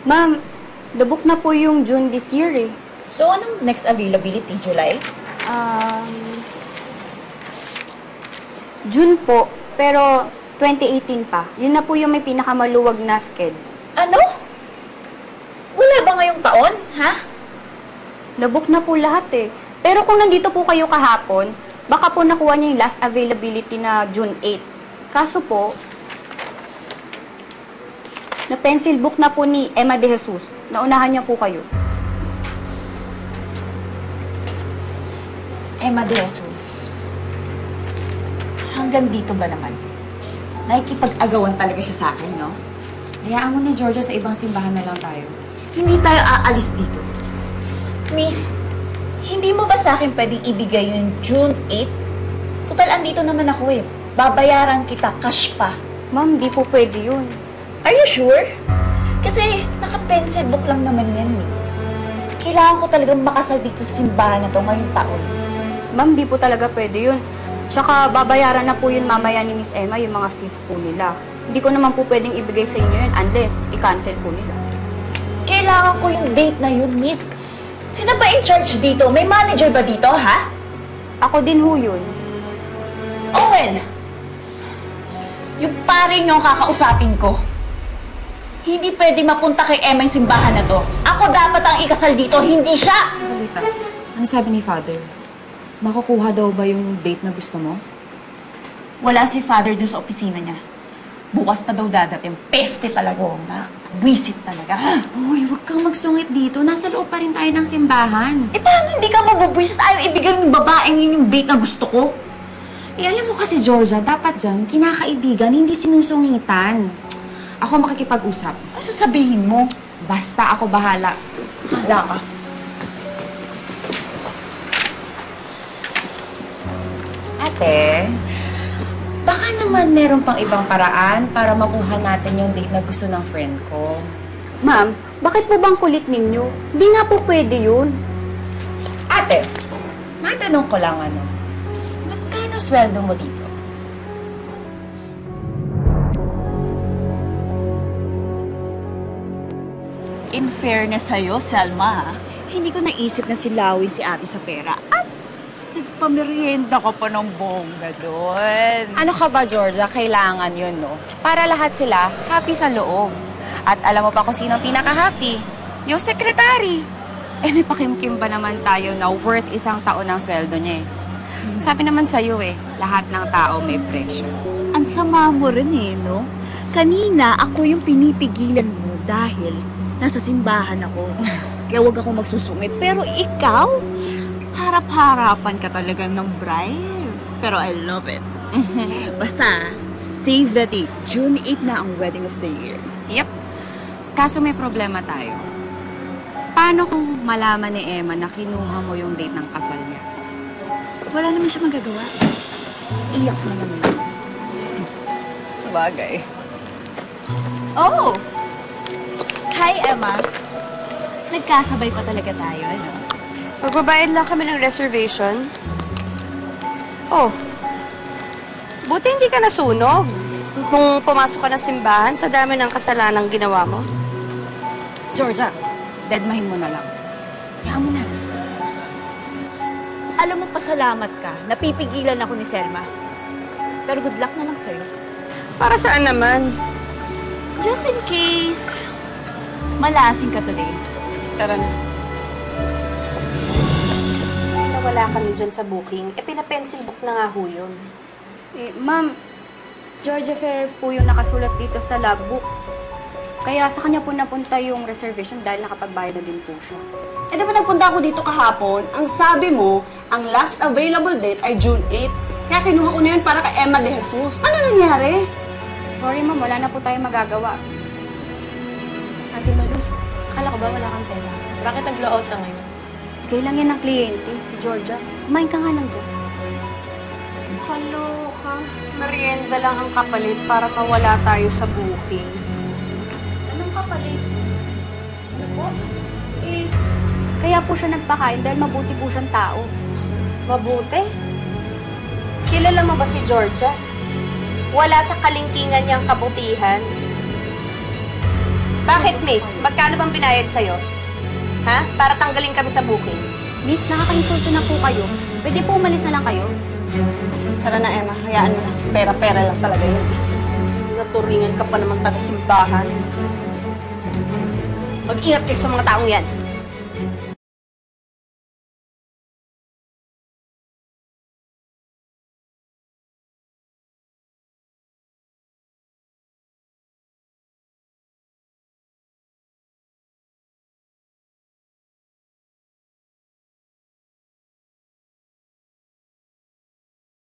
Ma'am, the-book na po yung June this year eh. So, anong next availability? July? June po, pero 2018 pa. Yun na po yung may pinakamaluwag na sked. Ano? Wala ba ngayong taon, ha? The-book na po lahat eh. Pero kung nandito po kayo kahapon, baka po nakuha niyo yung last availability na June 8. Kaso po, na pencil book na po ni Emma De Jesus. Naunahan niya po kayo. Emma De Jesus. Hanggang dito ba naman? Nakikipag-agawan talaga siya sa akin, no? Hayaan mo na, Georgia, sa ibang simbahan na lang tayo. Hindi tayo aalis dito. Miss, hindi mo ba sa akin pwedeng ibigay yung June 8? Total, andito naman ako eh. Babayaran kita, cash pa. Ma'am, di po pwede yun. Are you sure? Kasi naka-pencil book lang naman yan eh. Kailangan ko talagang makasal dito sa simbahan na to ngayong taon. Ma'am, di po talaga pwede yun. Tsaka babayaran na po yun mamaya ni Miss Emma yung mga fees po nila. Hindi ko naman po pwedeng ibigay sa inyo yun unless i-cancel po nila. Kailangan ko yung date na yun, miss. Sino ba in charge dito? May manager ba dito, ha? Ako din ho yun. Owen! Yung pare niyo ang kakausapin ko. Hindi pwede mapunta kay Emma yung simbahan na to. Ako dapat ang ikasal dito, hindi siya! Balita, ano sabi ni Father? Makukuha daw ba yung date na gusto mo? Wala si Father dun sa opisina niya. Bukas pa daw dadating. Peste talaga, na. Wisit talaga. Uy, huwag kang magsungit dito. Nasa loob pa rin tayo ng simbahan. Eh, paano hindi ka mabubwisit? Ayaw ibigay ng babaeng yun yung date na gusto ko? Eh, alam mo kasi, Georgia, dapat dyan, kinakaibigan, hindi sinusungitan. Ako makikipag-usap. Ano sasabihin mo? Basta ako bahala. Hala ka. Ate, baka naman meron pang ibang paraan para makuha natin yung date na gusto ng friend ko. Ma'am, bakit po bang kulit ninyo? Di nga po pwede yun. Ate, matanong ko lang ano, magkano sweldo mo dito? In fairness sa'yo, Selma, hindi ko naisip na silawin si ate sa pera. At nagpamerienda ka pa ng bongga doon. Ano ka ba, Georgia? Kailangan yun, no? Para lahat sila happy sa loob. At alam mo pa kung sino ang pinaka-happy? Yung secretary. Eh, may pakimkim ba naman tayo na worth isang taon ng sweldo niya eh? Sabi naman sa'yo eh, lahat ng tao may presyo. Ang sama mo rin eh, no? Kanina, ako yung pinipigilan mo dahil nasa simbahan ako. Kaya huwag ako magsusungit. Pero ikaw, harap-harapan ka talaga ng bride. Pero I love it. Basta, save the date. June 8 na ang wedding of the year. Yep. Kaso may problema tayo. Paano kung malaman ni Emma na kinuha mo yung date ng kasal niya? Wala naman siya magagawa. Iyak na naman. Sabagay. Oh! Hi, Emma. Nagkasabay pa talaga tayo, ano? Magbabayad lang kami ng reservation. Oh, buti hindi ka nasunog nung pumasok ka ng simbahan sa dami ng kasalanang ginawa mo. Georgia, deadmahin mo na lang. Hayaan mo na. Alam mo, pasalamat ka. Napipigilan ako ni Selma. Pero good luck na lang sa'yo. Para saan naman? Just in case, malasing ka today. Tara na. Nawala kami dyan sa booking. Eh, pinapencil book na nga ho yun. Eh, ma'am, Georgia Ferrer po yung nakasulat dito sa logbook. Kaya sa kanya po napunta yung reservation dahil nakapagbayad na din po siya. Eh, di ba nagpunta ako dito kahapon, ang sabi mo, ang last available date ay June 8. Kaya kinuha ko na yun para kay Emma De Jesus. Ano nangyari? Sorry ma'am, wala na po tayong magagawa. Ate Malu, akala ko ba wala kang pera? Bakit nag-blowout ka ngayon? Kailan yan ng kliyente, si Georgia. Kumain ka nga lang dyan. Kaloka. Merienda lang ang kapalit para mawala tayo sa booking. Anong kapalit? Ano po? Eh, kaya po siya nagpakain dahil mabuti po siyang tao. Mabuti? Kilala mo ba si Georgia? Wala sa kalingkingan niyang kabutihan. Bakit, miss? Magkano bang binayad sa'yo? Ha? Para tanggalin kami sa booking. Miss, nakaka-insulto na po kayo. Pwede po umalis na lang kayo. Tara na, Emma. Hayaan mo na. Pera-pera lang talaga yun. Naturingan ka pa naman taga-simbahan. Mag-ingat kayo sa mga taong yan.